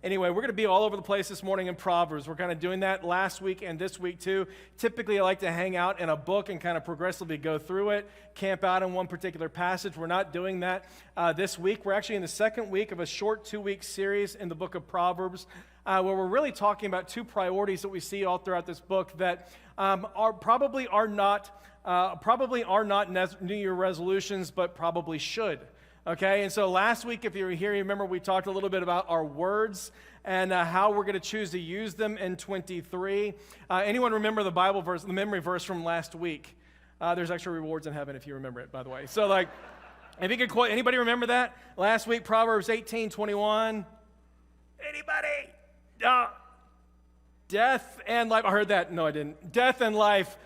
Anyway, we're going to be all over the place this morning in Proverbs. We're kind of doing that last week and this week too. Typically, I like to hang out in a book and kind of progressively go through it, camp out in one particular passage. We're not doing that this week. We're actually in the second week of a short 2-week series in the book of Proverbs, where we're really talking about two priorities that we see all throughout this book that probably are not New Year resolutions, but probably should. Okay, and so last week, if you were here, you remember we talked a little bit about our words and how we're going to choose to use them in 23. Anyone remember the Bible verse, the memory verse from last week? There's extra rewards in heaven if you remember it, by the way. So, if you could quote, anybody remember that? Last week, Proverbs 18:21. Anybody? Death and life. I heard that. No, I didn't. Death and life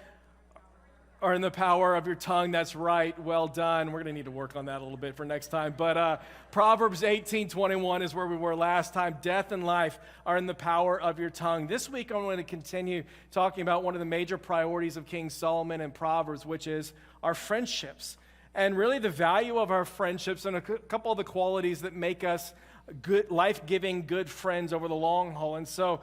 are in the power of your tongue. That's right. Well done. We're going to need to work on that a little bit for next time. But Proverbs 18:21 is where we were last time. Death and life are in the power of your tongue. This week, I'm going to continue talking about one of the major priorities of King Solomon in Proverbs, which is our friendships. And really the value of our friendships and a couple of the qualities that make us good, life-giving, good friends over the long haul. And so,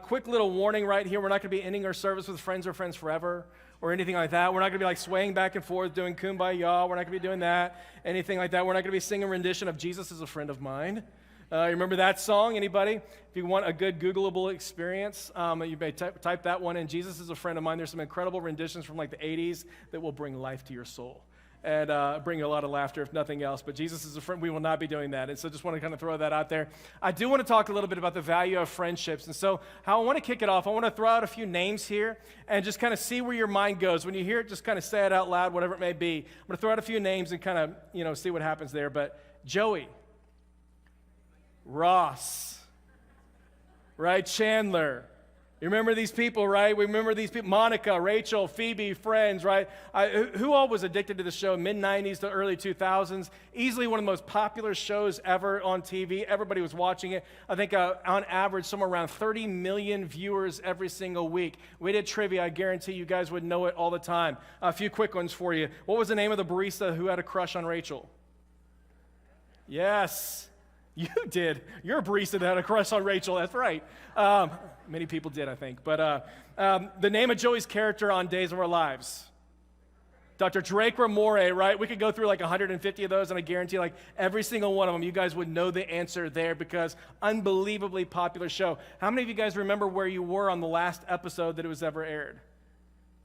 quick little warning right here. We're not going to be ending our service with friends or friends forever or anything like that. We're not going to be swaying back and forth doing kumbaya. We're not going to be doing that, anything like that. We're not going to be singing a rendition of Jesus is a Friend of Mine. You remember that song, anybody? If you want a good Googleable experience, you may type that one in. Jesus is a Friend of Mine. There's some incredible renditions from the 80s that will bring life to your soul and bring a lot of laughter, if nothing else. But Jesus is a friend. We will not be doing that. And so just want to kind of throw that out there. I do want to talk a little bit about the value of friendships. And so how I want to kick it off, I want to throw out a few names here and just kind of see where your mind goes. When you hear it, just kind of say it out loud, whatever it may be. I'm going to throw out a few names and kind of, see what happens there. But Joey, Ross, right? Chandler. You remember these people, right? We remember these people. Monica, Rachel, Phoebe, friends, right? Who all was addicted to the show? Mid-90s to early 2000s. Easily one of the most popular shows ever on TV. Everybody was watching it. I think on average, somewhere around 30 million viewers every single week. We did trivia. I guarantee you guys would know it all the time. A few quick ones for you. What was the name of the barista who had a crush on Rachel? Yes. You did. You're a barista that had a crush on Rachel. That's right. Many people did, I think. But the name of Joey's character on Days of Our Lives. Dr. Drake Ramore, right? We could go through 150 of those, and I guarantee every single one of them, you guys would know the answer there because unbelievably popular show. How many of you guys remember where you were on the last episode that it was ever aired?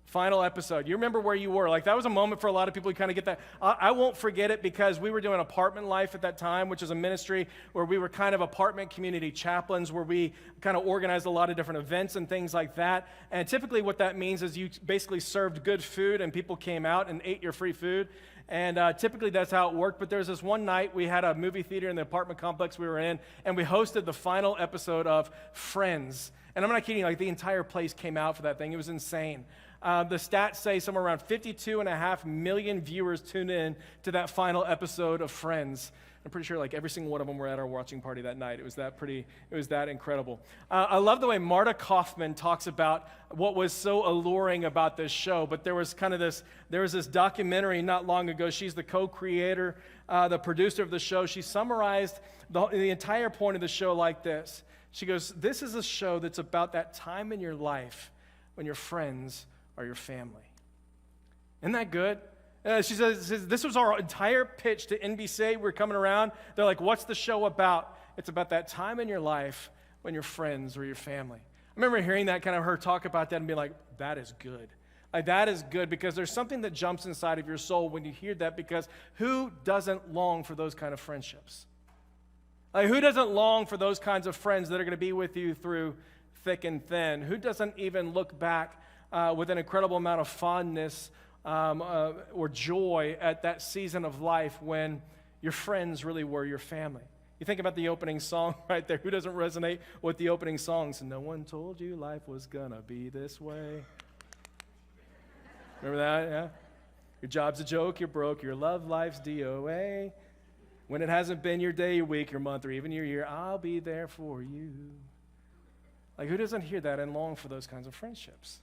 Final episode. You remember where you were. That was a moment for a lot of people who kind of get that. I won't forget it because we were doing Apartment Life at that time, which is a ministry where we were kind of apartment community chaplains, where we kind of organized a lot of different events and things like that. And typically what that means is you basically served good food and people came out and ate your free food. And typically that's how it worked. But there was this one night we had a movie theater in the apartment complex we were in, and we hosted the final episode of Friends. And I'm not kidding, the entire place came out for that thing. It was insane. The stats say somewhere around 52.5 million viewers tuned in to that final episode of Friends. I'm pretty sure every single one of them were at our watching party that night. It was that incredible. I love the way Marta Kaufman talks about what was so alluring about this show. But there was this documentary not long ago. She's the co-creator, the producer of the show. She summarized the entire point of the show like this. She goes, this is a show that's about that time in your life when your friends are your family. Isn't that good? She says, this was our entire pitch to NBC. We're coming around. They're like, what's the show about? It's about that time in your life when your friends or your family. I remember hearing that, kind of her talk about that and being like, that is good. That is good because there's something that jumps inside of your soul when you hear that, because who doesn't long for those kind of friendships? Who doesn't long for those kinds of friends that are going to be with you through thick and thin? Who doesn't even look back with an incredible amount of fondness or joy at that season of life when your friends really were your family? You think about the opening song right there. Who doesn't resonate with the opening songs? No one told you life was gonna be this way. Remember that? Yeah. Your job's a joke, you're broke, your love life's DOA. When it hasn't been your day, your week, your month, or even your year, I'll be there for you. Who doesn't hear that and long for those kinds of friendships?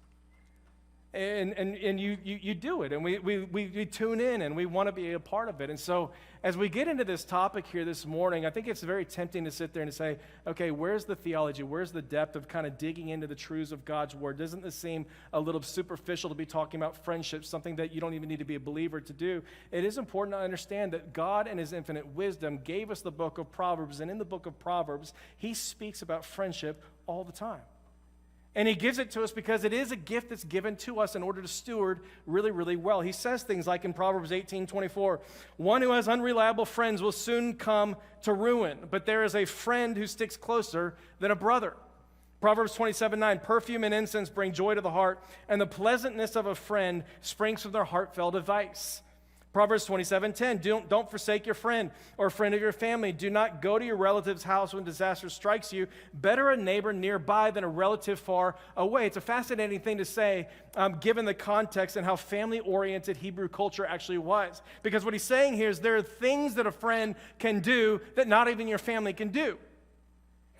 And you do it, and we tune in, and we want to be a part of it. And so as we get into this topic here this morning, I think it's very tempting to sit there and say, okay, where's the theology? Where's the depth of kind of digging into the truths of God's word? Doesn't this seem a little superficial to be talking about friendship, something that you don't even need to be a believer to do? It is important to understand that God in his infinite wisdom gave us the book of Proverbs, and in the book of Proverbs, he speaks about friendship all the time. And he gives it to us because it is a gift that's given to us in order to steward really, really well. He says things like in Proverbs 18:24, one who has unreliable friends will soon come to ruin, but there is a friend who sticks closer than a brother. Proverbs 27:9, perfume and incense bring joy to the heart, and the pleasantness of a friend springs from their heartfelt advice. Proverbs 27:10, don't forsake your friend or a friend of your family. Do not go to your relative's house when disaster strikes you. Better a neighbor nearby than a relative far away. It's a fascinating thing to say, given the context and how family-oriented Hebrew culture actually was. Because what he's saying here is there are things that a friend can do that not even your family can do.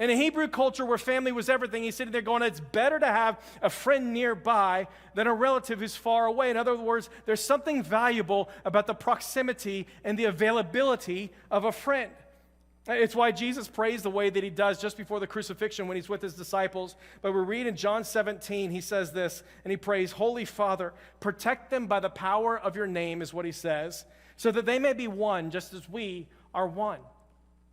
In a Hebrew culture where family was everything, he's sitting there going, it's better to have a friend nearby than a relative who's far away. In other words, there's something valuable about the proximity and the availability of a friend. It's why Jesus prays the way that he does just before the crucifixion when he's with his disciples. But we read in John 17, he says this, and he prays, Holy Father, protect them by the power of your name, is what he says, so that they may be one just as we are one.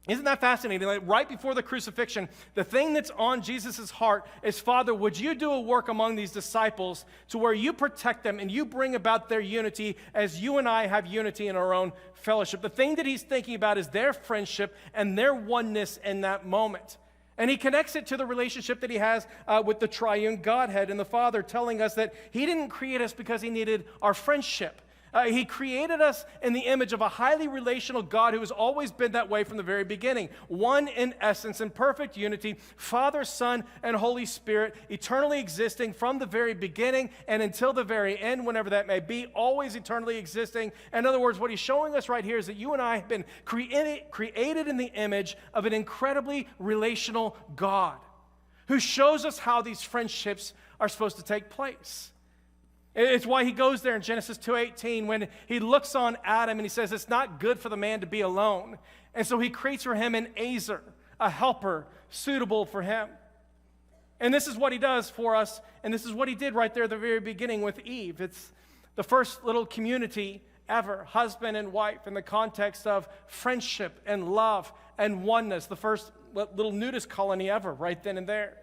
Isn't that fascinating? Like right before the crucifixion, the thing that's on Jesus' heart is, Father, would you do a work among these disciples to where you protect them and you bring about their unity as you and I have unity in our own fellowship? The thing that he's thinking about is their friendship and their oneness in that moment. And he connects it to the relationship that he has with the triune Godhead and the Father, telling us that he didn't create us because he needed our friendship. He created us in the image of a highly relational God who has always been that way from the very beginning. One in essence, in perfect unity, Father, Son, and Holy Spirit, eternally existing from the very beginning and until the very end, whenever that may be, always eternally existing. In other words, what he's showing us right here is that you and I have been created in the image of an incredibly relational God who shows us how these friendships are supposed to take place. It's why he goes there in Genesis 2:18 when he looks on Adam and he says, it's not good for the man to be alone. And so he creates for him an Azer, a helper suitable for him. And this is what he does for us, and this is what he did right there at the very beginning with Eve. It's the first little community ever, husband and wife, in the context of friendship and love and oneness, the first little nudist colony ever right then and there.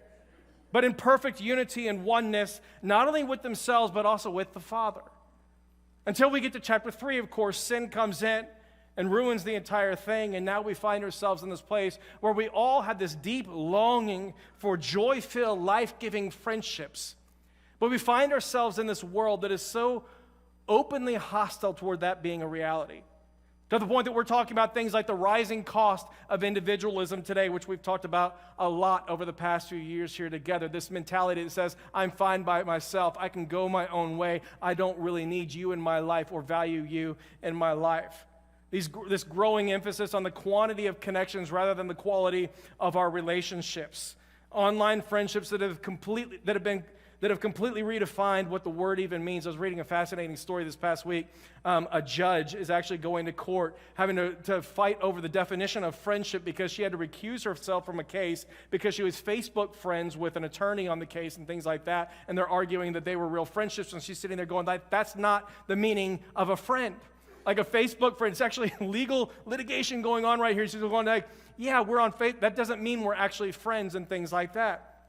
But in perfect unity and oneness, not only with themselves, but also with the Father. Until we get to chapter 3, of course, sin comes in and ruins the entire thing, and now we find ourselves in this place where we all have this deep longing for joy-filled, life-giving friendships. But we find ourselves in this world that is so openly hostile toward that being a reality. To the point that we're talking about things like the rising cost of individualism today, which we've talked about a lot over the past few years here together. This mentality that says, I'm fine by myself. I can go my own way. I don't really need you in my life or value you in my life. This growing emphasis on the quantity of connections rather than the quality of our relationships. Online friendships that have completely redefined what the word even means. I was reading a fascinating story this past week. A judge is actually going to court, having to fight over the definition of friendship because she had to recuse herself from a case because she was Facebook friends with an attorney on the case and things like that, and they're arguing that they were real friendships, and she's sitting there going, that's not the meaning of a friend. Like a Facebook friend, it's actually legal litigation going on right here. She's going like, yeah, we're on faith. That doesn't mean we're actually friends and things like that.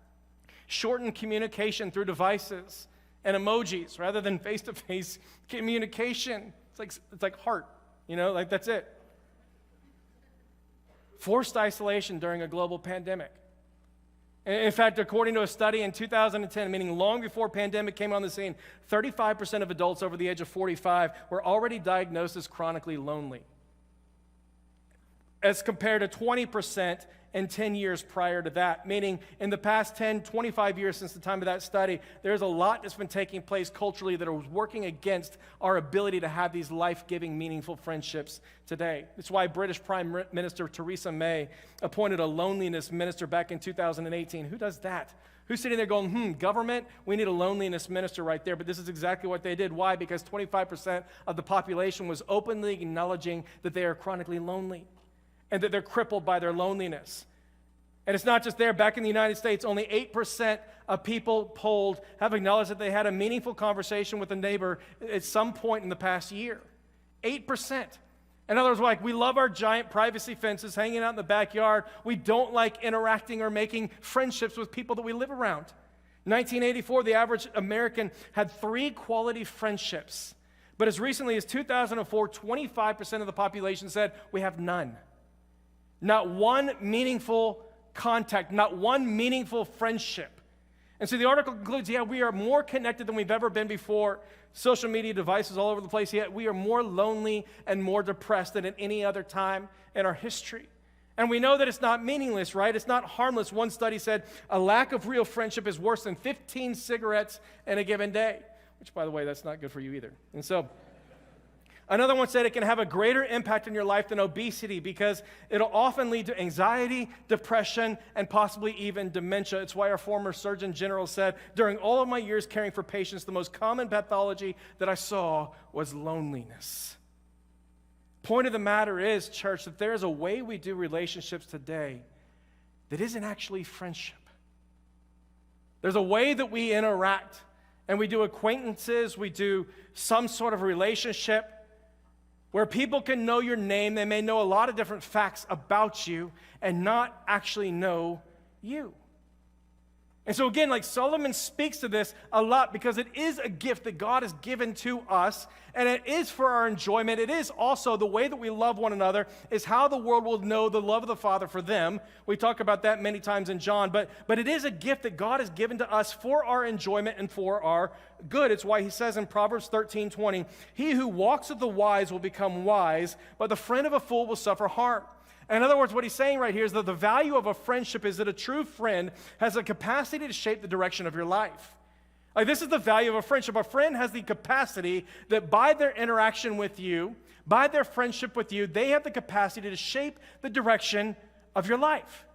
Shorten communication through devices and emojis rather than face-to-face communication. It's like heart, like that's it. Forced isolation during a global pandemic. In fact, according to a study in 2010, meaning long before pandemic came on the scene, 35% of adults over the age of 45 were already diagnosed as chronically lonely. as compared to 20% in 10 years prior to that, meaning in the past 10, 25 years since the time of that study, there's a lot that's been taking place culturally that is working against our ability to have these life-giving, meaningful friendships today. That's why British Prime Minister Theresa May appointed a loneliness minister back in 2018. Who does that? Who's sitting there going, government, we need a loneliness minister right there. But this is exactly what they did. Why? Because 25% of the population was openly acknowledging that they are chronically lonely and that they're crippled by their loneliness. And it's not just there. Back in the United States, only 8% of people polled have acknowledged that they had a meaningful conversation with a neighbor at some point in the past year. 8%. In other words, like, we love our giant privacy fences hanging out in the backyard. We don't like interacting or making friendships with people that we live around. 1984, the average American had 3 quality friendships. But as recently as 2004, 25% of the population said we have none. Not one meaningful contact, not one meaningful friendship. And so the article concludes, we are more connected than we've ever been before. Social media devices all over the place, yet we are more lonely and more depressed than at any other time in our history. And we know that it's not meaningless, right? It's not harmless. One study said a lack of real friendship is worse than 15 cigarettes in a given day, which, by the way, that's not good for you either. And so another one said it can have a greater impact in your life than obesity because it'll often lead to anxiety, depression, and possibly even dementia. It's why our former Surgeon General said, during all of my years caring for patients, the most common pathology that I saw was loneliness. Point of the matter is, church, that there is a way we do relationships today that isn't actually friendship. There's a way that we interact and we do acquaintances, we do some sort of relationship where people can know your name, they may know a lot of different facts about you and not actually know you. And so again, like, Solomon speaks to this a lot because it is a gift that God has given to us, and it is for our enjoyment. It is also the way that we love one another is how the world will know the love of the Father for them. We talk about that many times in John, but it is a gift that God has given to us for our enjoyment and for our good. It's why he says in Proverbs 13:20, he who walks with the wise will become wise, but the friend of a fool will suffer harm. In other words, what he's saying right here is that the value of a friendship is that a true friend has a capacity to shape the direction of your life. Like, this is the value of a friendship. A friend has the capacity that by their interaction with you, by their friendship with you, they have the capacity to shape the direction of your life.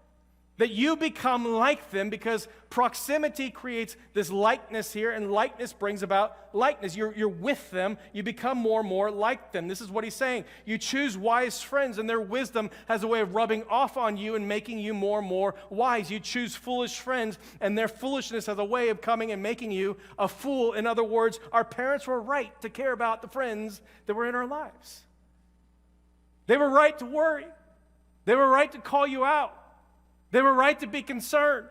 That you become like them because proximity creates this likeness here, and likeness brings about likeness. You're with them, you become more and more like them. This is what he's saying. You choose wise friends, and their wisdom has a way of rubbing off on you and making you more and more wise. You choose foolish friends, and their foolishness has a way of coming and making you a fool. In other words, our parents were right to care about the friends that were in our lives. They were right to worry. They were right to call you out. They were right to be concerned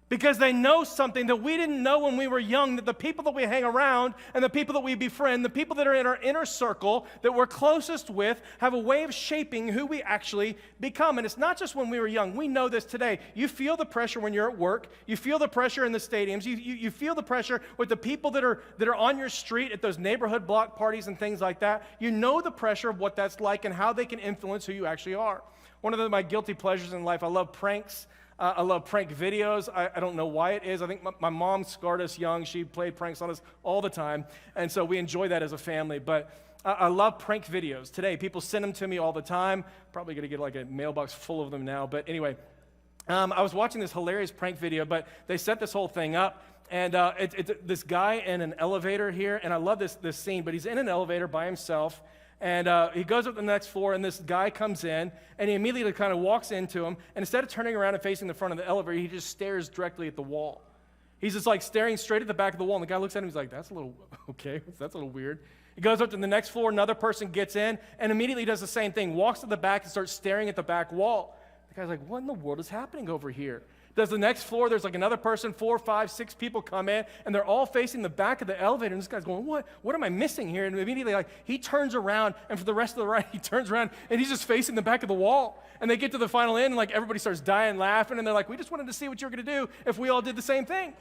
because they know something that we didn't know when we were young, that the people that we hang around and the people that we befriend, the people that are in our inner circle that we're closest with, have a way of shaping who we actually become. And it's not just when we were young. We know this today. You feel the pressure when you're at work. You feel the pressure in the stadiums. You feel the pressure with the people that are on your street at those neighborhood block parties and things like that. You know the pressure of what that's like and how they can influence who you actually are. One of my guilty pleasures in life, I love pranks. I love prank videos. I don't know why it is. I think my mom scarred us young. She played pranks on us all the time, and so we enjoy that as a family. But I love prank videos. Today, people send them to me all the time. Probably going to get like a mailbox full of them now. But anyway, I was watching this hilarious prank video, but they set this whole thing up. And it's this guy in an elevator here, and I love this scene, but he's in an elevator by himself. And he goes up to the next floor, and this guy comes in, and he immediately kind of walks into him, and instead of turning around and facing the front of the elevator, he just stares directly at the wall. He's just like staring straight at the back of the wall, and the guy looks at him, he's like, that's a little, okay, that's a little weird. He goes up to the next floor, another person gets in, and immediately does the same thing, walks to the back and starts staring at the back wall. The guy's like, what in the world is happening over here? Does the next floor, there's like another person, 4, 5, 6 people come in, and they're all facing the back of the elevator, and this guy's going, what am I missing here? And immediately, like, he turns around, and for the rest of the ride, he turns around, and he's just facing the back of the wall. And they get to the final end, and like, everybody starts dying laughing, and they're like, we just wanted to see what you were going to do if we all did the same thing.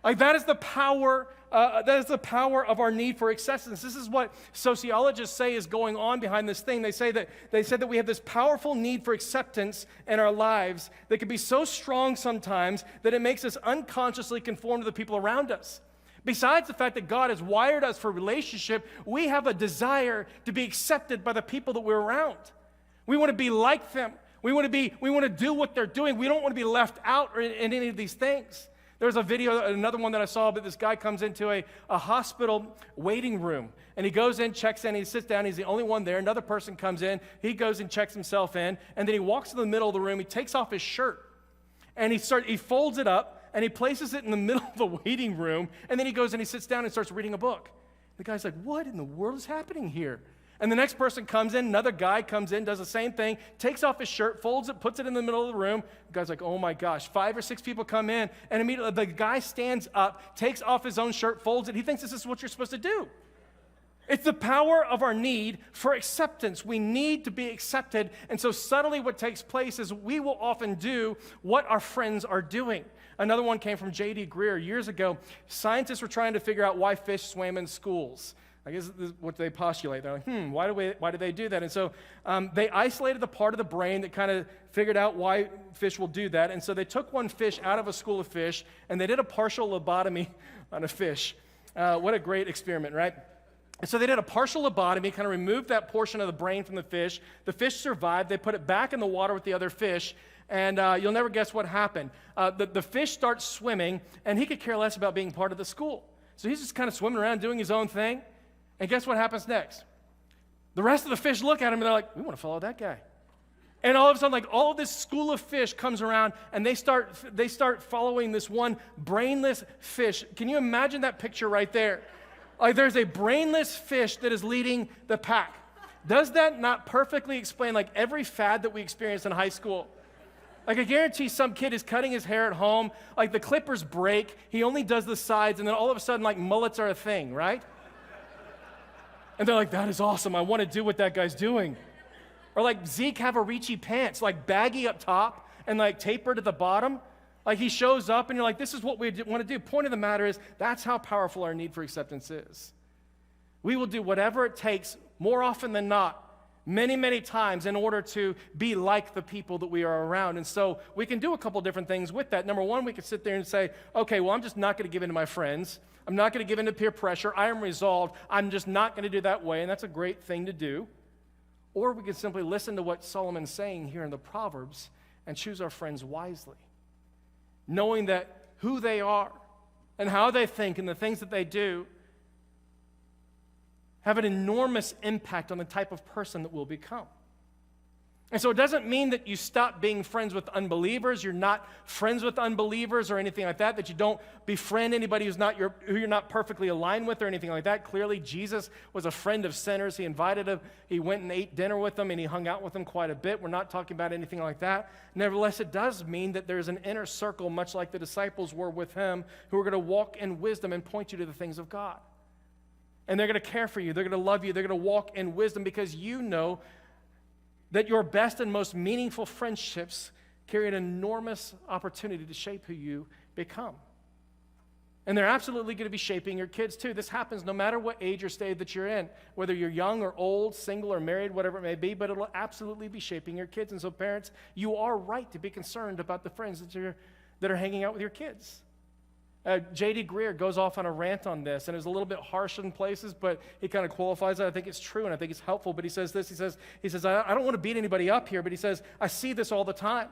Like that is the power. That is the power of our need for acceptance. This is what sociologists say is going on behind this thing. They say that we have this powerful need for acceptance in our lives that can be so strong sometimes that it makes us unconsciously conform to the people around us. Besides the fact that God has wired us for relationship, we have a desire to be accepted by the people that we're around. We want to be like them. We want to do what they're doing. We don't want to be left out in any of these things. There's a video, another one that I saw, but this guy comes into a hospital waiting room, and he goes in, checks in, he sits down, he's the only one there. Another person comes in, he goes and checks himself in, and then he walks to the middle of the room, he takes off his shirt, and he folds it up, and he places it in the middle of the waiting room, and then he goes and he sits down and starts reading a book. The guy's like, what in the world is happening here? And the next person comes in, another guy comes in, does the same thing, takes off his shirt, folds it, puts it in the middle of the room. The guy's like, oh my gosh. 5 or 6 people come in, and immediately the guy stands up, takes off his own shirt, folds it. He thinks this is what you're supposed to do. It's the power of our need for acceptance. We need to be accepted. And so subtly what takes place is we will often do what our friends are doing. Another one came from J.D. Greer. Years ago, scientists were trying to figure out why fish swam in schools. I guess this is what they postulate. They're like, why do they do that? And so they isolated the part of the brain that kind of figured out why fish will do that. And so they took one fish out of a school of fish, and they did a partial lobotomy on a fish. What a great experiment, right? And so they did a partial lobotomy, kind of removed that portion of the brain from the fish. The fish survived. They put it back in the water with the other fish, and you'll never guess what happened. The fish starts swimming, and he could care less about being part of the school. So he's just kind of swimming around doing his own thing. And guess what happens next? The rest of the fish look at him and they're like, we want to follow that guy. And all of a sudden, like all of this school of fish comes around and they start following this one brainless fish. Can you imagine that picture right there? Like there's a brainless fish that is leading the pack. Does that not perfectly explain like every fad that we experienced in high school? Like I guarantee some kid is cutting his hair at home, like the clippers break, he only does the sides, and then all of a sudden like mullets are a thing, right? And they're like, that is awesome. I want to do what that guy's doing. Or like Zeke Havarici pants, like baggy up top and like tapered at the bottom. Like he shows up and you're like, this is what we want to do. Point of the matter is, that's how powerful our need for acceptance is. We will do whatever it takes, more often than not, many, many times in order to be like the people that we are around. And so we can do a couple different things with that. Number one, we can sit there and say, okay, well, I'm just not going to give in to my friends. I'm not going to give in to peer pressure. I am resolved. I'm just not going to do that way, and that's a great thing to do. Or we can simply listen to what Solomon's saying here in the Proverbs and choose our friends wisely, knowing that who they are and how they think and the things that they do have an enormous impact on the type of person that we'll become. And so it doesn't mean that you stop being friends with unbelievers, you're not friends with unbelievers or anything like that you don't befriend anybody who you're not perfectly aligned with or anything like that. Clearly, Jesus was a friend of sinners. He invited them, he went and ate dinner with them, and he hung out with them quite a bit. We're not talking about anything like that. Nevertheless, it does mean that there's an inner circle, much like the disciples were with him, who are going to walk in wisdom and point you to the things of God. And they're going to care for you, they're going to love you, they're going to walk in wisdom because you know that your best and most meaningful friendships carry an enormous opportunity to shape who you become. And they're absolutely going to be shaping your kids too. This happens no matter what age or stage that you're in, whether you're young or old, single or married, whatever it may be, but it'll absolutely be shaping your kids. And so parents, you are right to be concerned about the friends that are hanging out with your kids. J.D. Greer goes off on a rant on this, and it's a little bit harsh in places, but he kind of qualifies it. I think it's true, and I think it's helpful. But he says this, he says, I don't want to beat anybody up here, but he says, I see this all the time.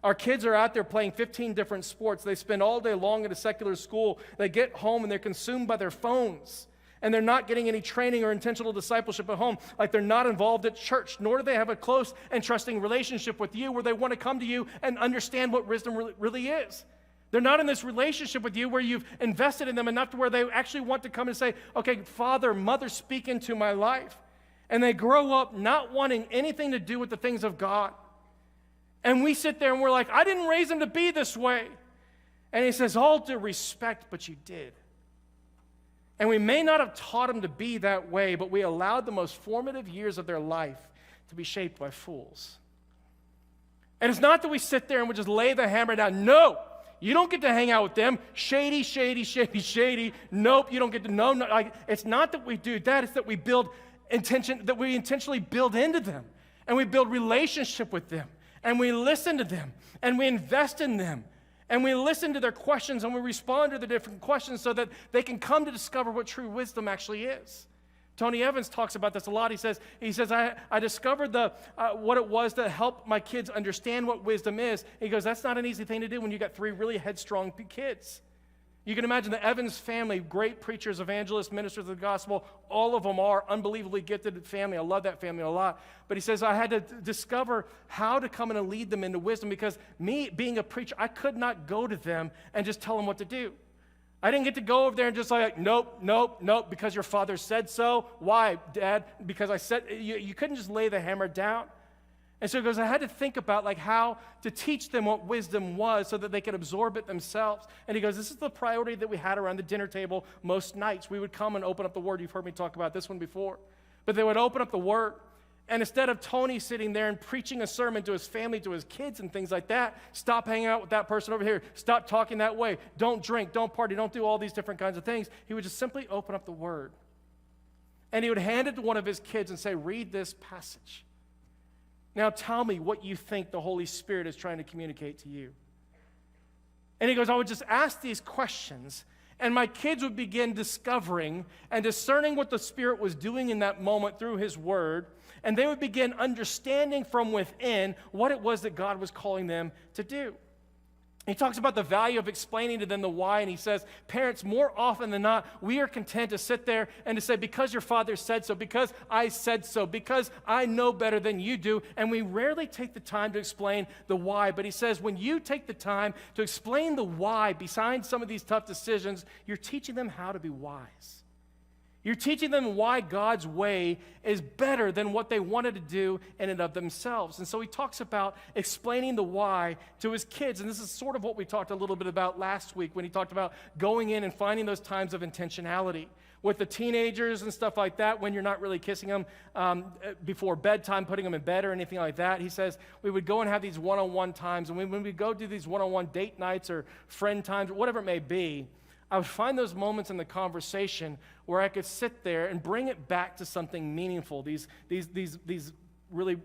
Our kids are out there playing 15 different sports. They spend all day long at a secular school. They get home, and they're consumed by their phones, and they're not getting any training or intentional discipleship at home, like they're not involved at church, nor do they have a close and trusting relationship with you where they want to come to you and understand what wisdom really is. They're not in this relationship with you where you've invested in them enough to where they actually want to come and say, okay, Father, Mother, speak into my life. And they grow up not wanting anything to do with the things of God. And we sit there and we're like, I didn't raise them to be this way. And he says, all due respect, but you did. And we may not have taught them to be that way, but we allowed the most formative years of their life to be shaped by fools. And it's not that we sit there and we just lay the hammer down. No. You don't get to hang out with them. Shady, shady, shady, shady. Nope, you don't get to know. No, like, it's not that we do that. It's that we intentionally build into them. And we build relationship with them. And we listen to them. And we invest in them. And we listen to their questions. And we respond to the different questions so that they can come to discover what true wisdom actually is. Tony Evans talks about this a lot. He says, I discovered what it was to help my kids understand what wisdom is. He goes, that's not an easy thing to do when you got 3 really headstrong kids. You can imagine the Evans family, great preachers, evangelists, ministers of the gospel. All of them are unbelievably gifted family. I love that family a lot. But he says, I had to discover how to come in and lead them into wisdom because me being a preacher, I could not go to them and just tell them what to do. I didn't get to go over there and just like, nope, because your father said so. Why, Dad? Because I said, you couldn't just lay the hammer down. And so he goes, I had to think about like how to teach them what wisdom was so that they could absorb it themselves. And he goes, this is the priority that we had around the dinner table most nights. We would come and open up the Word. You've heard me talk about this one before. But they would open up the Word. And instead of Tony sitting there and preaching a sermon to his family, to his kids and things like that, stop hanging out with that person over here, stop talking that way, don't drink, don't party, don't do all these different kinds of things. He would just simply open up the Word. And he would hand it to one of his kids and say, read this passage. Now tell me what you think the Holy Spirit is trying to communicate to you. And he goes, I would just ask these questions, and my kids would begin discovering and discerning what the Spirit was doing in that moment through His Word, and they would begin understanding from within what it was that God was calling them to do. He talks about the value of explaining to them the why, and he says, parents, more often than not, we are content to sit there and to say, because your father said so, because I said so, because I know better than you do, and we rarely take the time to explain the why. But he says, when you take the time to explain the why behind some of these tough decisions, you're teaching them how to be wise. You're teaching them why God's way is better than what they wanted to do in and of themselves. And so he talks about explaining the why to his kids. And this is sort of what we talked a little bit about last week when he talked about going in and finding those times of intentionality. With the teenagers and stuff like that, when you're not really kissing them before bedtime, putting them in bed or anything like that, he says we would go and have these one-on-one times. And when we go do these one-on-one date nights or friend times, or whatever it may be, I would find those moments in the conversation where I could sit there and bring it back to something meaningful, these really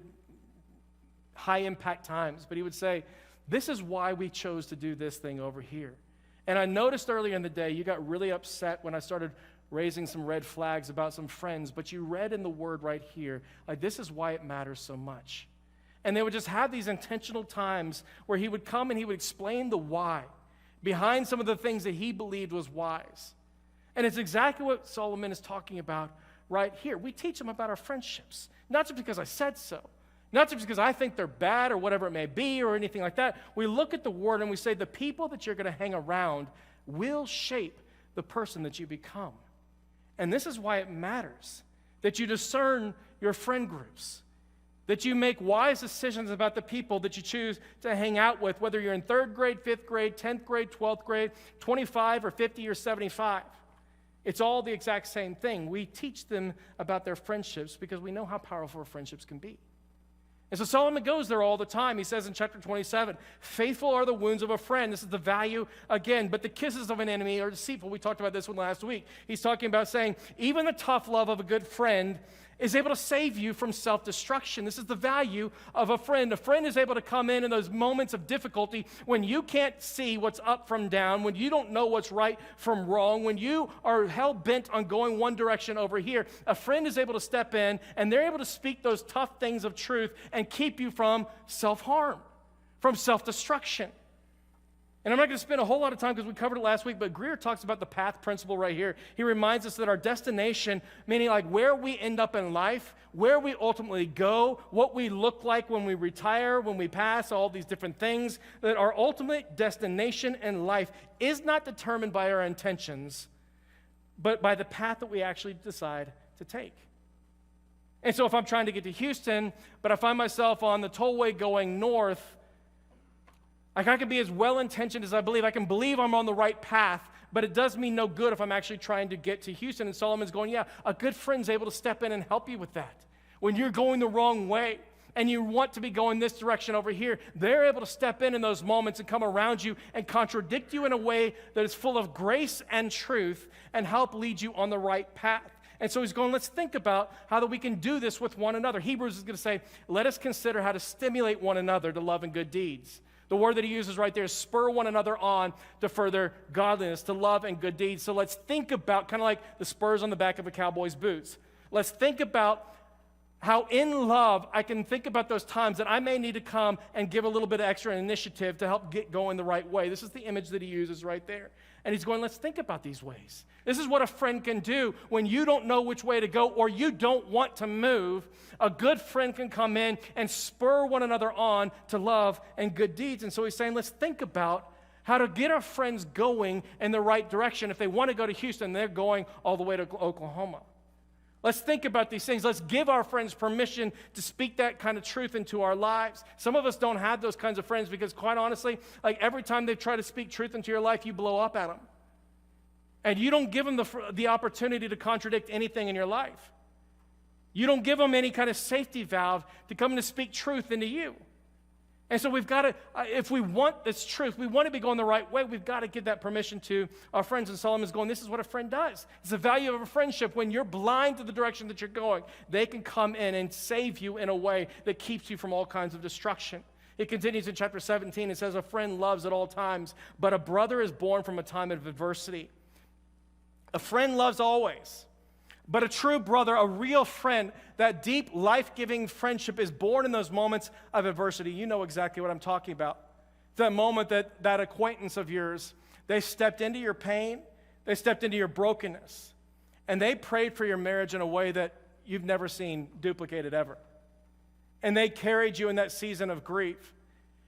high-impact times. But he would say, this is why we chose to do this thing over here. And I noticed earlier in the day, you got really upset when I started raising some red flags about some friends, but you read in the Word right here, like this is why it matters so much. And they would just have these intentional times where he would come and he would explain the why behind some of the things that he believed was wise. And it's exactly what Solomon is talking about right here. We teach them about our friendships, not just because I said so, not just because I think they're bad or whatever it may be or anything like that. We look at the Word and we say the people that you're going to hang around will shape the person that you become. And this is why it matters that you discern your friend groups, that you make wise decisions about the people that you choose to hang out with, whether you're in 3rd grade, 5th grade, 10th grade, 12th grade, 25 or 50 or 75. It's all the exact same thing. We teach them about their friendships because we know how powerful our friendships can be. And so Solomon goes there all the time. He says in chapter 27, faithful are the wounds of a friend. This is the value again, but the kisses of an enemy are deceitful. We talked about this one last week. He's talking about saying, even the tough love of a good friend is able to save you from self-destruction. This is the value of a friend. A friend is able to come in those moments of difficulty when you can't see what's up from down, when you don't know what's right from wrong, when you are hell-bent on going one direction over here. A friend is able to step in, and they're able to speak those tough things of truth and keep you from self-harm, from self-destruction. And I'm not going to spend a whole lot of time because we covered it last week, but Greer talks about the path principle right here. He reminds us that our destination, meaning like where we end up in life, where we ultimately go, what we look like when we retire, when we pass, all these different things, that our ultimate destination in life is not determined by our intentions, but by the path that we actually decide to take. And so if I'm trying to get to Houston, but I find myself on the tollway going north, like I can be as well-intentioned as I believe. I can believe I'm on the right path, but it does me no good if I'm actually trying to get to Houston. And Solomon's going, yeah, a good friend's able to step in and help you with that when you're going the wrong way. and you want to be going this direction over here, they're able to step in those moments and come around you and contradict you in a way that is full of grace and truth and help lead you on the right path. And so he's going, let's think about how that we can do this with one another. Hebrews is going to say, let us consider how to stimulate one another to love and good deeds. The word that he uses right there is spur one another on to further godliness, to love and good deeds. So let's think about, kind of like the spurs on the back of a cowboy's boots. Let's think about how in love I can think about those times that I may need to come and give a little bit of extra initiative to help get going the right way. This is the image that he uses right there. And he's going, let's think about these ways. This is what a friend can do when you don't know which way to go or you don't want to move. A good friend can come in and spur one another on to love and good deeds. And so he's saying, let's think about how to get our friends going in the right direction. If they want to go to Houston, they're going all the way to Oklahoma. Let's think about these things. Let's give our friends permission to speak that kind of truth into our lives. Some of us don't have those kinds of friends because, quite honestly, like every time they try to speak truth into your life, you blow up at them. And you don't give them the opportunity to contradict anything in your life. You don't give them any kind of safety valve to come and to speak truth into you. And so we've got to, if we want this truth, we want to be going the right way, we've got to give that permission to our friends. And Solomon's going, this is what a friend does. It's the value of a friendship. When you're blind to the direction that you're going, they can come in and save you in a way that keeps you from all kinds of destruction. It continues in chapter 17. It says, a friend loves at all times, but a brother is born from a time of adversity. A friend loves always. But a true brother, a real friend, that deep, life-giving friendship is born in those moments of adversity. You know exactly what I'm talking about. That moment that acquaintance of yours, they stepped into your pain, they stepped into your brokenness, and they prayed for your marriage in a way that you've never seen duplicated ever. And they carried you in that season of grief.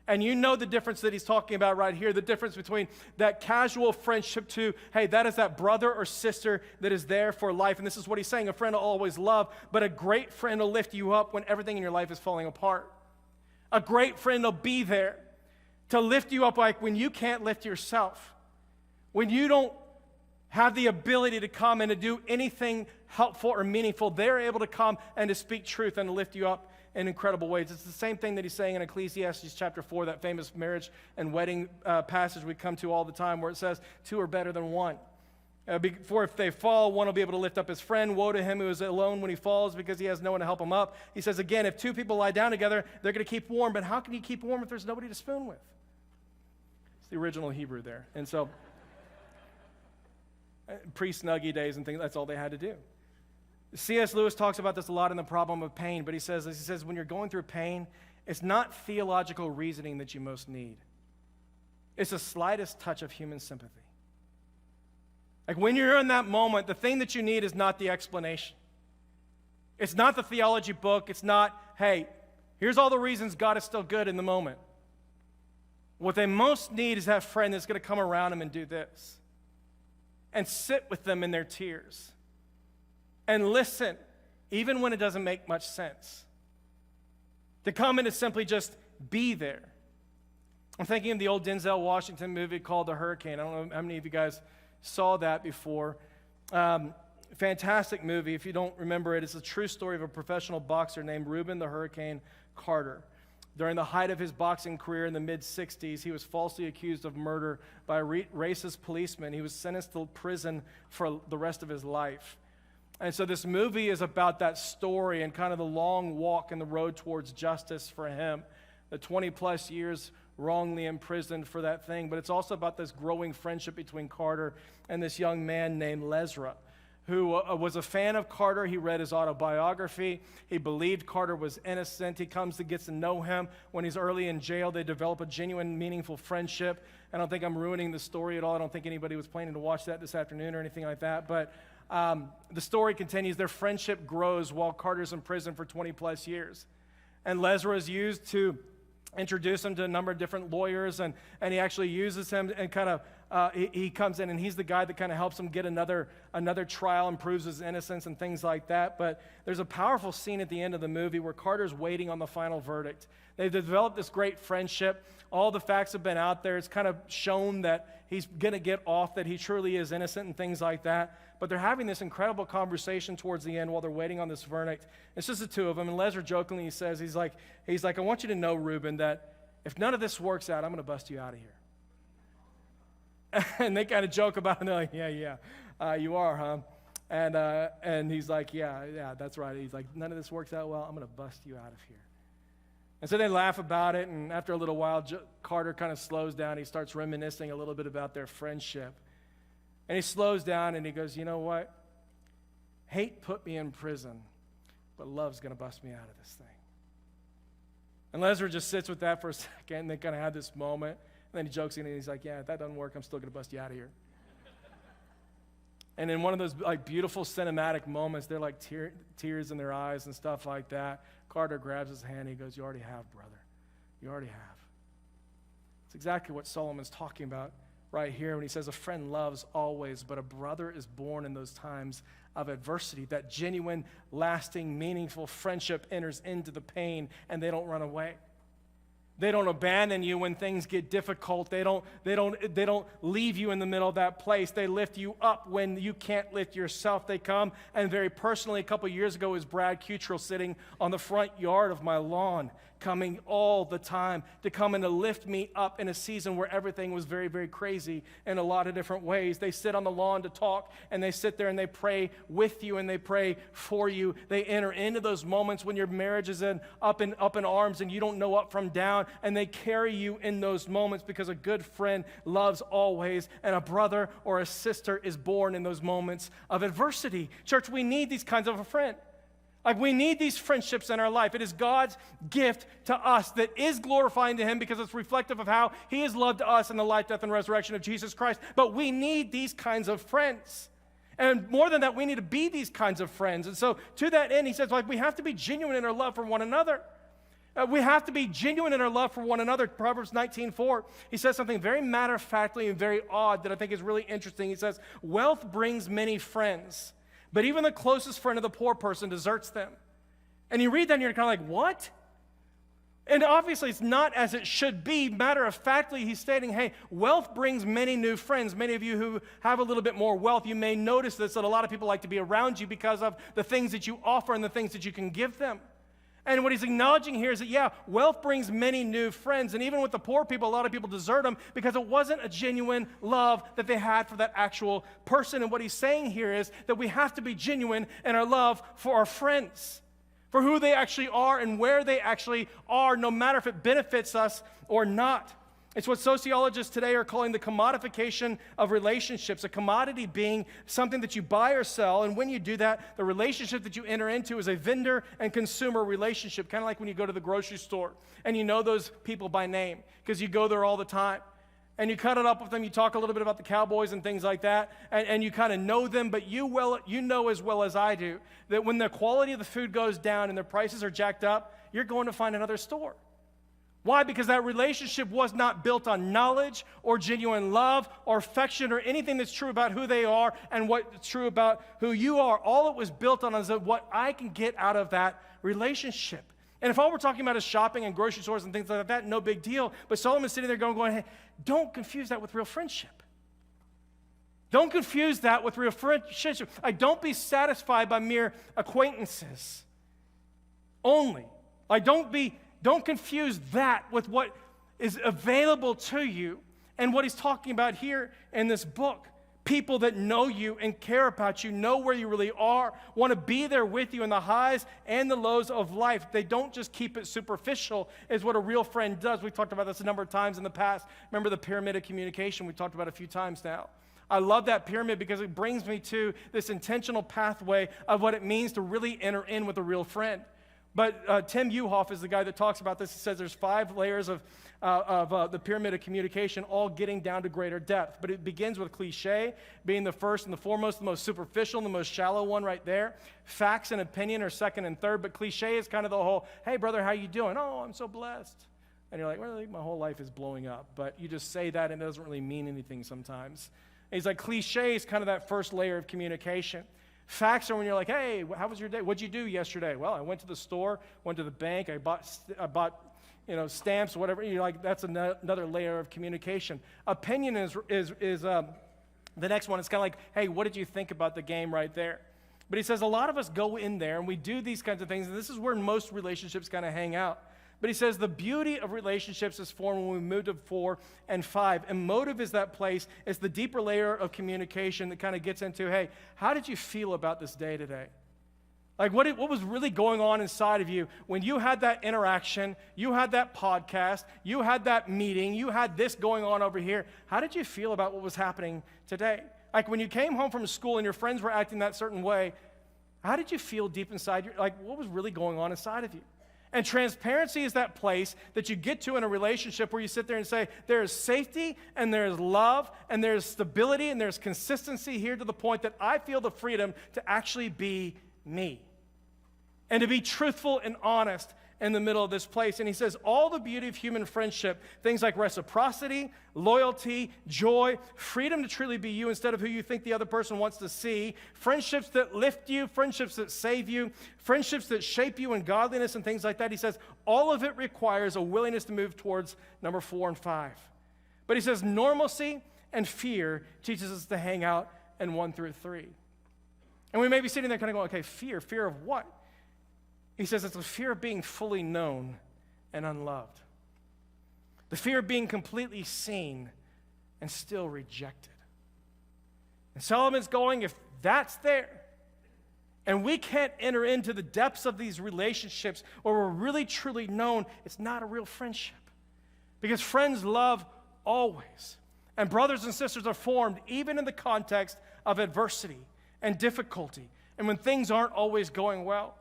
And you know the difference that he's talking about right here, the difference between that casual friendship to, hey, that is that brother or sister that is there for life. And this is what he's saying, a friend will always love, but a great friend will lift you up when everything in your life is falling apart. A great friend will be there to lift you up like when you can't lift yourself, when you don't have the ability to come and to do anything helpful or meaningful. They're able to come and to speak truth and to lift you up in incredible ways. It's the same thing that he's saying in Ecclesiastes chapter 4, that famous marriage and wedding passage we come to all the time, where it says, two are better than one. For if they fall, one will be able to lift up his friend. Woe to him who is alone when he falls, because he has no one to help him up. He says again, if two people lie down together, they're going to keep warm. But how can you keep warm if there's nobody to spoon with? It's the original Hebrew there. And so, pre-Snuggie days and things, that's all they had to do. C.S. Lewis talks about this a lot in The Problem of Pain, but he says when you're going through pain, it's not theological reasoning that you most need. It's the slightest touch of human sympathy. Like when you're in that moment, the thing that you need is not the explanation. It's not the theology book. It's not, hey, here's all the reasons God is still good in the moment. What they most need is that friend that's going to come around them and do this and sit with them in their tears. And listen, even when it doesn't make much sense. To come in and simply just be there. I'm thinking of the old Denzel Washington movie called The Hurricane. I don't know how many of you guys saw that before. Fantastic movie. If you don't remember it, it's a true story of a professional boxer named Reuben the Hurricane Carter. During the height of his boxing career in the mid-'60s, he was falsely accused of murder by a racist policeman. He was sentenced to prison for the rest of his life. And so this movie is about that story and kind of the long walk and the road towards justice for him, the 20-plus years wrongly imprisoned for that thing. But it's also about this growing friendship between Carter and this young man named Lesra, who was a fan of Carter. He read his autobiography. He believed Carter was innocent. He comes to get to know him. When he's early in jail, they develop a genuine, meaningful friendship. I don't think I'm ruining the story at all. I don't think anybody was planning to watch that this afternoon or anything like that. But the story continues. Their friendship grows while Carter's in prison for 20-plus years. And Lesra is used to introduce him to a number of different lawyers, and he actually uses him and kind of, he comes in and he's the guy that kind of helps him get another trial and proves his innocence and things like that. But there's a powerful scene at the end of the movie where Carter's waiting on the final verdict. They've developed this great friendship. All the facts have been out there. It's kind of shown that he's going to get off, that he truly is innocent and things like that. But they're having this incredible conversation towards the end while they're waiting on this verdict. It's just the two of them. And Lesnar jokingly says, he's like, I want you to know, Reuben, that if none of this works out, I'm going to bust you out of here. And they kind of joke about it. And they're like, yeah, you are, huh? And he's like, yeah, that's right. He's like, none of this works out well. I'm going to bust you out of here. And so they laugh about it, and after a little while, Carter kind of slows down. He starts reminiscing a little bit about their friendship. And he slows down, and he goes, you know what? Hate put me in prison, but love's going to bust me out of this thing. And Lesnar just sits with that for a second, and they kind of have this moment. And then he jokes in, and he's like, yeah, if that doesn't work, I'm still going to bust you out of here. And in one of those like beautiful cinematic moments, they're like tears in their eyes and stuff like that. Carter grabs his hand and he goes, you already have, brother. You already have. It's exactly what Solomon's talking about right here when he says a friend loves always, but a brother is born in those times of adversity. That genuine, lasting, meaningful friendship enters into the pain and they don't run away. They don't abandon you when things get difficult. They don't leave you in the middle of that place. They lift you up when you can't lift yourself. They come, and very personally, a couple years ago was Brad Cuttrell sitting on the front yard of my lawn, coming all the time to come and to lift me up in a season where everything was very, very crazy in a lot of different ways. They sit on the lawn to talk, and they sit there and they pray with you and they pray for you. They enter into those moments when your marriage is up in arms and you don't know up from down, and they carry you in those moments because a good friend loves always, and a brother or a sister is born in those moments of adversity. Church, we need these kinds of a friend. Like, we need these friendships in our life. It is God's gift to us that is glorifying to Him because it's reflective of how He has loved us in the life, death, and resurrection of Jesus Christ. But we need these kinds of friends. And more than that, we need to be these kinds of friends. And so to that end, he says, like, we have to be genuine in our love for one another. We have to be genuine in our love for one another. Proverbs 19:4, he says something very matter-of-factly and very odd that I think is really interesting. He says, wealth brings many friends, but even the closest friend of the poor person deserts them. And you read that and you're kind of like, what? And obviously it's not as it should be. Matter-of-factly, he's stating, hey, wealth brings many new friends. Many of you who have a little bit more wealth, you may notice this, that a lot of people like to be around you because of the things that you offer and the things that you can give them. And what he's acknowledging here is that, yeah, wealth brings many new friends. And even with the poor people, a lot of people desert them because it wasn't a genuine love that they had for that actual person. And what he's saying here is that we have to be genuine in our love for our friends, for who they actually are and where they actually are, no matter if it benefits us or not. It's what sociologists today are calling the commodification of relationships, a commodity being something that you buy or sell, and when you do that, the relationship that you enter into is a vendor and consumer relationship, kind of like when you go to the grocery store, and you know those people by name, because you go there all the time, and you cut it up with them, you talk a little bit about the Cowboys and things like that, and you kind of know them, but you know as well as I do, that when the quality of the food goes down and their prices are jacked up, you're going to find another store. Why? Because that relationship was not built on knowledge or genuine love or affection or anything that's true about who they are and what's true about who you are. All it was built on is what I can get out of that relationship. And if all we're talking about is shopping and grocery stores and things like that, no big deal. But Solomon's sitting there going, hey, don't confuse that with real friendship. Don't confuse that with real friendship. Don't be satisfied by mere acquaintances only. Don't confuse that with what is available to you and what he's talking about here in this book. People that know you and care about you, know where you really are, want to be there with you in the highs and the lows of life. They don't just keep it superficial, is what a real friend does. We've talked about this a number of times in the past. Remember the pyramid of communication we've talked about a few times now. I love that pyramid because it brings me to this intentional pathway of what it means to really enter in with a real friend. But Tim Uhoff is the guy that talks about this. He says there's 5 layers of the pyramid of communication, all getting down to greater depth. But it begins with cliche, being the first and the foremost, the most superficial and the most shallow one right there. Facts and opinion are second and third, but cliche is kind of the whole, hey, brother, how you doing? Oh, I'm so blessed. And you're like, well, my whole life is blowing up. But you just say that and it doesn't really mean anything sometimes. And he's like, cliche is kind of that first layer of communication. Facts are when you're like, hey, how was your day? What'd you do yesterday? Well, I went to the store, went to the bank, I bought stamps, whatever. That's another layer of communication. Opinion is the next one. It's kind of like, hey, what did you think about the game right there? But he says a lot of us go in there and we do these kinds of things, and this is where most relationships kind of hang out. But he says the beauty of relationships is formed when we move to 4 and 5. And motive is that place. It's the deeper layer of communication that kind of gets into, hey, how did you feel about this day today? Like what was really going on inside of you when you had that interaction, you had that podcast, you had that meeting, you had this going on over here. How did you feel about what was happening today? Like when you came home from school and your friends were acting that certain way, how did you feel deep inside? What was really going on inside of you? And transparency is that place that you get to in a relationship where you sit there and say, there is safety and there is love and there is stability and there's consistency here to the point that I feel the freedom to actually be me and to be truthful and honest in the middle of this place. And he says all the beauty of human friendship, things like reciprocity, loyalty, joy, freedom to truly be you instead of who you think the other person wants to see, friendships that lift you, friendships that save you, friendships that shape you in godliness and things like that. He says all of it requires a willingness to move towards number 4 and 5. But he says normalcy and fear teaches us to hang out in 1 through 3. And we may be sitting there kind of going, okay, fear of what? He says it's a fear of being fully known and unloved. The fear of being completely seen and still rejected. And Solomon's going, if that's there, and we can't enter into the depths of these relationships where we're really truly known, it's not a real friendship. Because friends love always. And brothers and sisters are formed even in the context of adversity and difficulty and when things aren't always going well.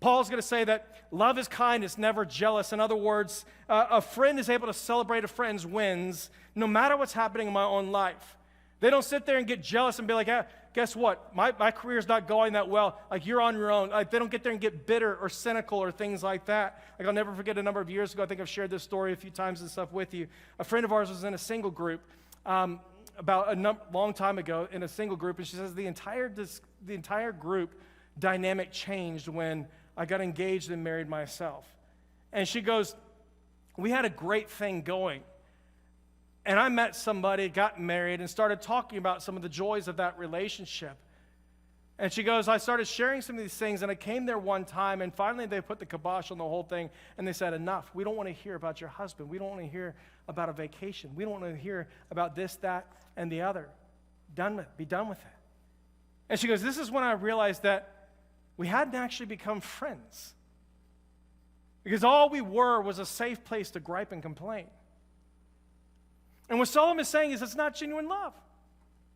Paul's going to say that love is kind, it's never jealous. In other words, a friend is able to celebrate a friend's wins no matter what's happening in my own life. They don't sit there and get jealous and be like, guess what? My career's not going that well. Like, you're on your own. Like, they don't get there and get bitter or cynical or things like that. Like, I'll never forget a number of years ago, I think I've shared this story a few times and stuff with you. A friend of ours was in a single group about a long time ago in a single group, and she says the entire group dynamic changed when I got engaged and married myself. And she goes, we had a great thing going. And I met somebody, got married, and started talking about some of the joys of that relationship. And she goes, I started sharing some of these things, and I came there one time, and finally they put the kibosh on the whole thing, and they said, enough. We don't want to hear about your husband. We don't want to hear about a vacation. We don't want to hear about this, that, and the other. Be done with it. And she goes, this is when I realized that we hadn't actually become friends. Because all we were was a safe place to gripe and complain. And what Solomon is saying is it's not genuine love.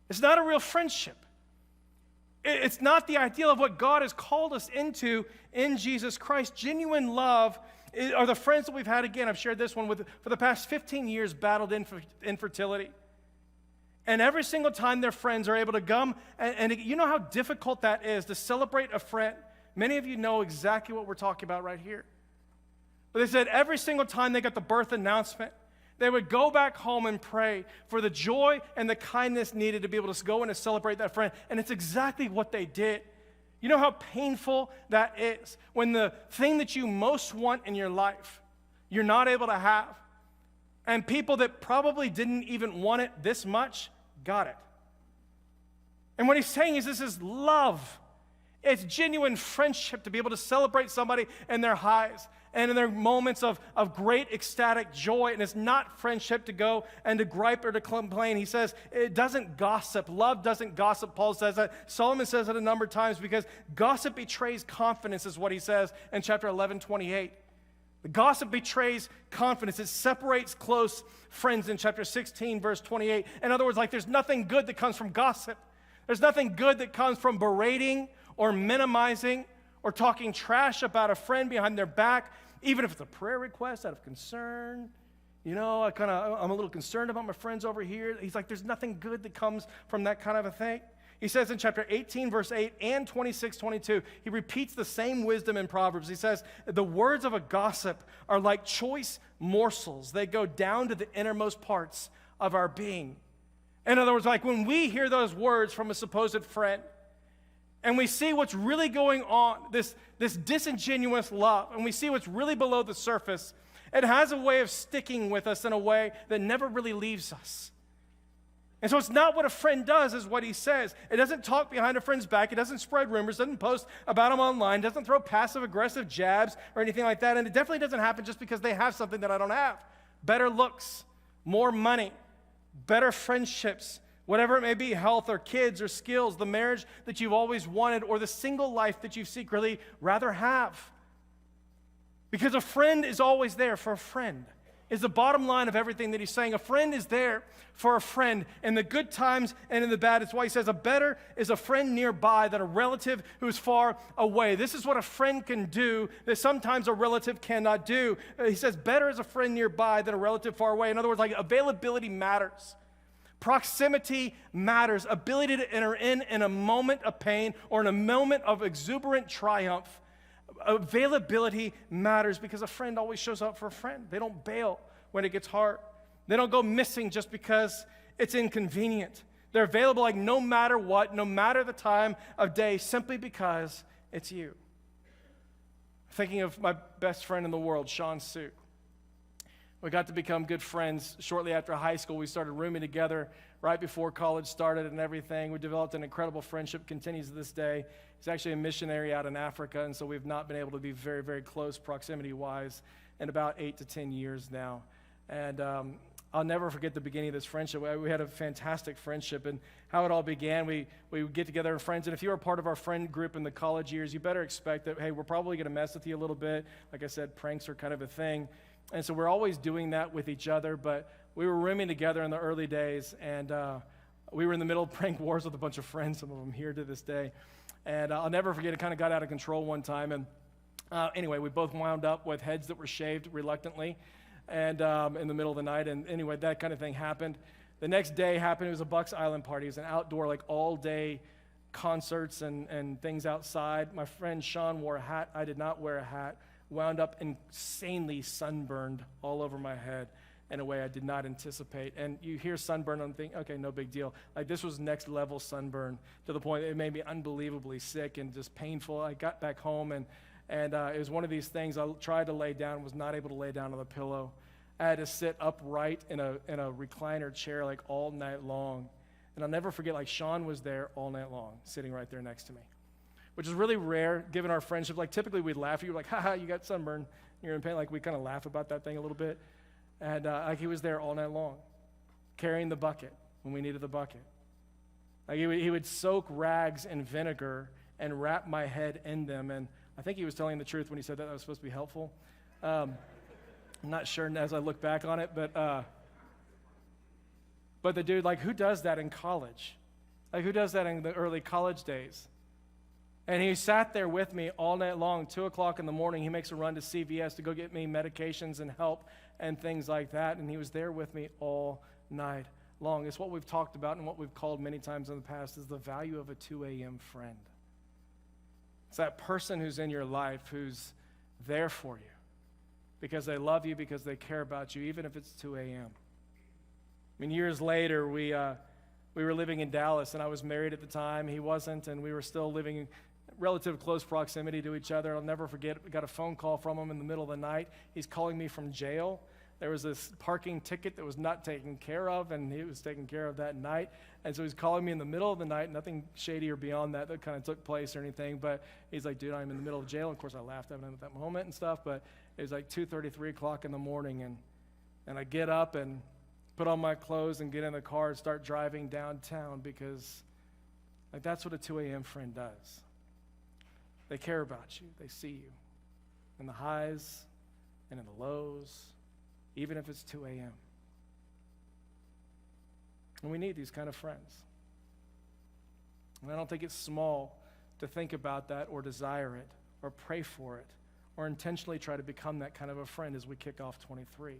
It's not a real friendship. It's not the ideal of what God has called us into in Jesus Christ. Genuine love are the friends that we've had. Again, I've shared this one for the past 15 years, battled infertility. And every single time their friends are able to come, and you know how difficult that is to celebrate a friend. Many of you know exactly what we're talking about right here. But they said every single time they got the birth announcement, they would go back home and pray for the joy and the kindness needed to be able to go in and celebrate that friend. And it's exactly what they did. You know how painful that is when the thing that you most want in your life, you're not able to have. And people that probably didn't even want it this much got it. And what he's saying is this is love. It's genuine friendship to be able to celebrate somebody in their highs and in their moments of great ecstatic joy. And it's not friendship to go and to gripe or to complain. He says it doesn't gossip. Love doesn't gossip. Paul says that. Solomon says it a number of times because gossip betrays confidence is what he says in chapter 11:28. The gossip betrays confidence. It separates close friends in chapter 16, verse 28. In other words, like there's nothing good that comes from gossip. There's nothing good that comes from berating or minimizing or talking trash about a friend behind their back, even if it's a prayer request out of concern. You know, I'm a little concerned about my friends over here. He's like, there's nothing good that comes from that kind of a thing. He says in chapter 18, verse 8 and 26, 22, he repeats the same wisdom in Proverbs. He says, the words of a gossip are like choice morsels. They go down to the innermost parts of our being. In other words, like when we hear those words from a supposed friend, and we see what's really going on, this disingenuous love, and we see what's really below the surface, It has a way of sticking with us in a way that never really leaves us. And so it's not what a friend does, is what he says. It doesn't talk behind a friend's back. It doesn't spread rumors, doesn't post about them online, doesn't throw passive-aggressive jabs or anything like that. And it definitely doesn't happen just because they have something that I don't have. Better looks, more money, better friendships, whatever it may be, health or kids or skills, the marriage that you've always wanted, or the single life that you secretly rather have. Because a friend is always there for a friend. Is the bottom line of everything that he's saying. A friend is there for a friend in the good times and in the bad. It's why he says a better is a friend nearby than a relative who is far away. This is what a friend can do that sometimes a relative cannot do. He says better is a friend nearby than a relative far away. In other words, like availability matters. Proximity matters. Ability to enter in a moment of pain or in a moment of exuberant triumph. Availability matters because a friend always shows up for a friend. They don't bail when it gets hard. They don't go missing just because it's inconvenient. They're available like no matter what, no matter the time of day, simply because it's you. Thinking of my best friend in the world, Sean Sue. We got to become good friends shortly after high school. We started rooming together right before college started and everything. We developed an incredible friendship, continues to this day. He's actually a missionary out in Africa, and so we've not been able to be very, very close proximity-wise in about 8 to 10 years now. And I'll never forget the beginning of this friendship. We had a fantastic friendship, and how it all began, we would get together as friends, and if you were part of our friend group in the college years, you better expect that, hey, we're probably going to mess with you a little bit. Like I said, pranks are kind of a thing. And so we're always doing that with each other, but we were rooming together in the early days, and we were in the middle of prank wars with a bunch of friends, some of them here to this day. And I'll never forget, it kind of got out of control one time. And anyway, we both wound up with heads that were shaved reluctantly and in the middle of the night. And anyway, that kind of thing happened. The next day happened, it was a Bucks Island party. It was an outdoor, like all-day concerts and things outside. My friend Sean wore a hat. I did not wear a hat. Wound up insanely sunburned all over my head in a way I did not anticipate. And you hear sunburn and think, okay, no big deal. Like this was next level sunburn to the point that it made me unbelievably sick and just painful. I got back home and it was one of these things. I tried to lay down, was not able to lay down on the pillow. I had to sit upright in a recliner chair like all night long. And I'll never forget, like Sean was there all night long, sitting right there next to me, which is really rare given our friendship. Like typically we'd laugh. You're like, haha, you got sunburn. You're in pain. Like we kind of laugh about that thing a little bit. And like he was there all night long, carrying the bucket when we needed the bucket. Like he would soak rags in vinegar and wrap my head in them. And I think he was telling the truth when he said that was supposed to be helpful. I'm not sure as I look back on it, but the dude, like, who does that in college? Like, who does that in the early college days? And he sat there with me all night long, 2 o'clock in the morning. He makes a run to CVS to go get me medications and help and things like that. And he was there with me all night long. It's what we've talked about and what we've called many times in the past is the value of a 2 a.m. friend. It's that person who's in your life who's there for you because they love you, because they care about you, even if it's 2 a.m. I mean, years later, we were living in Dallas, and I was married at the time. He wasn't, and we were still living in relative close proximity to each other. I'll never forget, we got a phone call from him in the middle of the night. He's calling me from jail. There was this parking ticket that was not taken care of, and he was taken care of that night. And so he's calling me in the middle of the night, nothing shady or beyond that kind of took place or anything, but he's like, dude, I'm in the middle of jail. Of course, I laughed at him at that moment and stuff, but it was like 2:30, 3 o'clock in the morning, and I get up and put on my clothes and get in the car and start driving downtown because like that's what a 2 a.m. friend does. They care about you. They see you in the highs and in the lows, even if it's 2 a.m. And we need these kind of friends. And I don't think it's small to think about that or desire it or pray for it or intentionally try to become that kind of a friend as we kick off 23.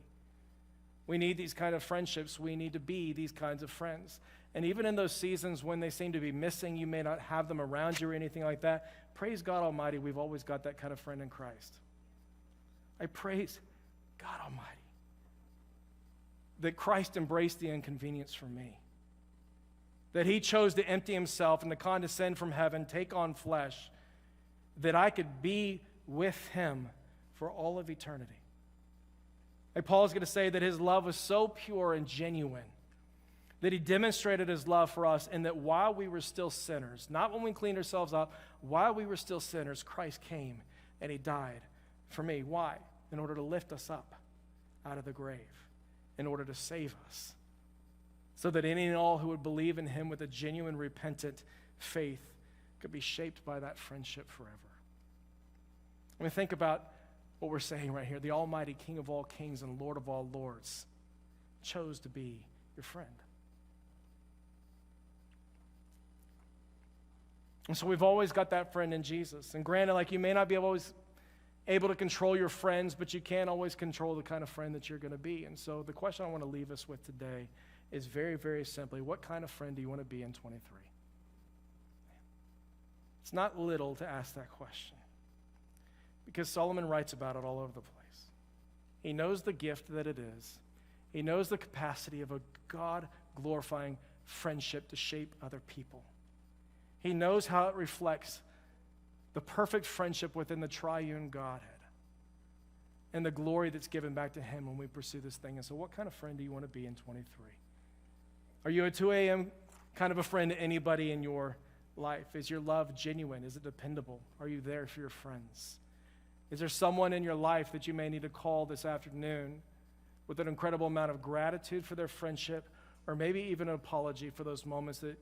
We need these kind of friendships. We need to be these kinds of friends. And even in those seasons when they seem to be missing, you may not have them around you or anything like that, praise God Almighty, we've always got that kind of friend in Christ. I praise God Almighty that Christ embraced the inconvenience for me, that he chose to empty himself and to condescend from heaven, take on flesh, that I could be with him for all of eternity. Like Paul is going to say that his love was so pure and genuine that he demonstrated his love for us, and that while we were still sinners, not when we cleaned ourselves up, while we were still sinners, Christ came and he died for me. Why? In order to lift us up out of the grave, in order to save us, so that any and all who would believe in him with a genuine, repentant faith could be shaped by that friendship forever. I mean, think about what we're saying right here. The Almighty King of all kings and Lord of all lords chose to be your friend. And so we've always got that friend in Jesus. And granted, like, you may not be always able to control your friends, but you can always control the kind of friend that you're going to be. And so the question I want to leave us with today is very, very simply, what kind of friend do you want to be in 23? It's not little to ask that question, because Solomon writes about it all over the place. He knows the gift that it is. He knows the capacity of a God-glorifying friendship to shape other people. He knows how it reflects the perfect friendship within the triune Godhead and the glory that's given back to him when we pursue this thing. And so what kind of friend do you want to be in 23? Are you a 2 a.m. kind of a friend to anybody in your life? Is your love genuine? Is it dependable? Are you there for your friends? Is there someone in your life that you may need to call this afternoon with an incredible amount of gratitude for their friendship, or maybe even an apology for those moments that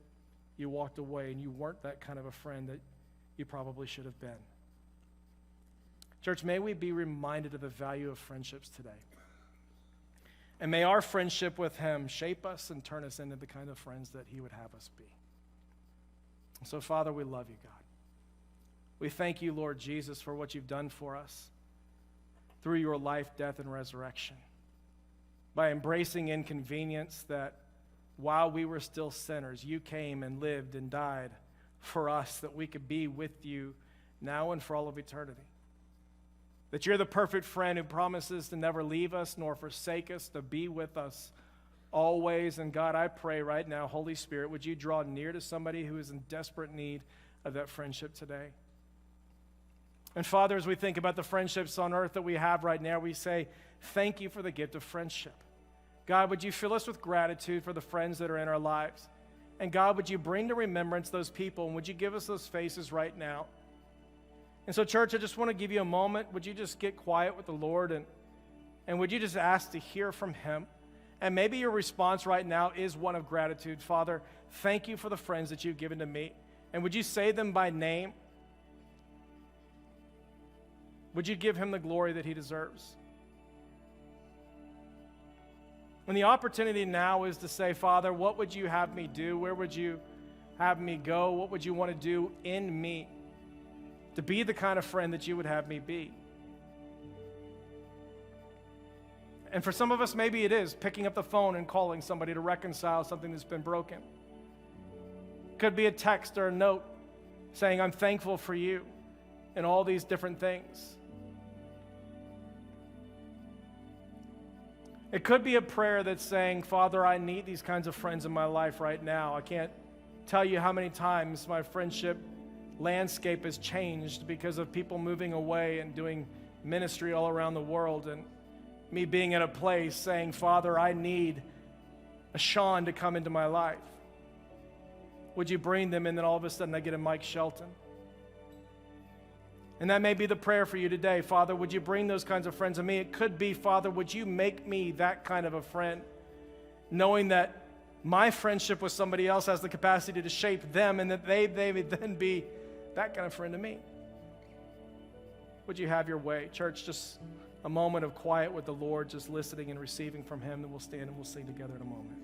you walked away and you weren't that kind of a friend that you probably should have been? Church, may we be reminded of the value of friendships today. And may our friendship with him shape us and turn us into the kind of friends that he would have us be. So, Father, we love you, God. We thank you, Lord Jesus, for what you've done for us through your life, death, and resurrection. By embracing inconvenience, that while we were still sinners, you came and lived and died for us, that we could be with you now and for all of eternity. That you're the perfect friend who promises to never leave us nor forsake us, to be with us always. And God, I pray right now, Holy Spirit, would you draw near to somebody who is in desperate need of that friendship today? And Father, as we think about the friendships on earth that we have right now, we say, thank you for the gift of friendship. God, would you fill us with gratitude for the friends that are in our lives? And God, would you bring to remembrance those people, and would you give us those faces right now? And so, church, I just want to give you a moment. Would you just get quiet with the Lord, and would you just ask to hear from him? And maybe your response right now is one of gratitude. Father, thank you for the friends that you've given to me. And would you say them by name? Would you give him the glory that he deserves? And the opportunity now is to say, Father, what would you have me do? Where would you have me go? What would you want to do in me to be the kind of friend that you would have me be? And for some of us, maybe it is picking up the phone and calling somebody to reconcile something that's been broken. Could be a text or a note saying, I'm thankful for you, and all these different things. It could be a prayer that's saying, Father, I need these kinds of friends in my life right now. I can't tell you how many times my friendship landscape has changed because of people moving away and doing ministry all around the world, and me being in a place saying, Father, I need a Sean to come into my life. Would you bring them? And then all of a sudden I get a Mike Shelton. And that may be the prayer for you today. Father, would you bring those kinds of friends to me? It could be, Father, would you make me that kind of a friend, knowing that my friendship with somebody else has the capacity to shape them, and that they would then be that kind of friend to me. Would you have your way? Church, just a moment of quiet with the Lord, just listening and receiving from him, then we'll stand and we'll sing together in a moment.